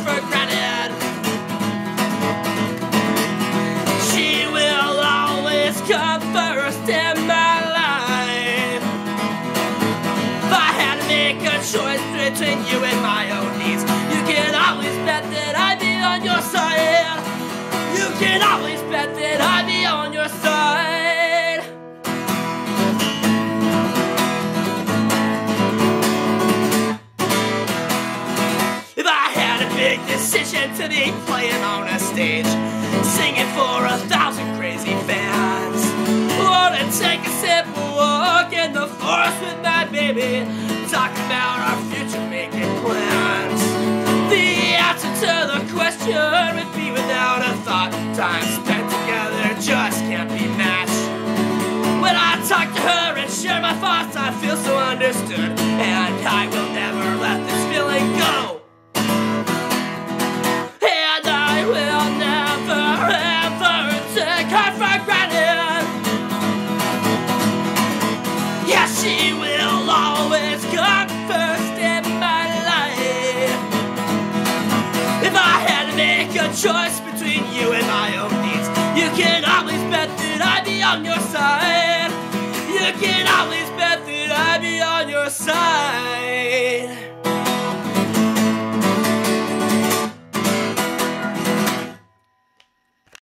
for granted. She will always come first in my life. If I had to make a choice between you and my own needs, you can always bet that I'd be on your side. You can always bet that I'd be on your side. If I had a big decision to be playing on a stage, singing for 1,000 crazy fans, wanna take a simple walk in the forest with my baby, talk about our future, making plans. The answer to the question would be without a thought. Time spent together just can't be matched. When I talk to her and share my thoughts, I feel so understood, and I will never let this feeling go. And I will never ever take her for granted. Yeah, she will always come first in my life. If I had to make a choice between you and my own needs, you can always bet that I'd be on your side. You can always bet that I'd be on your side.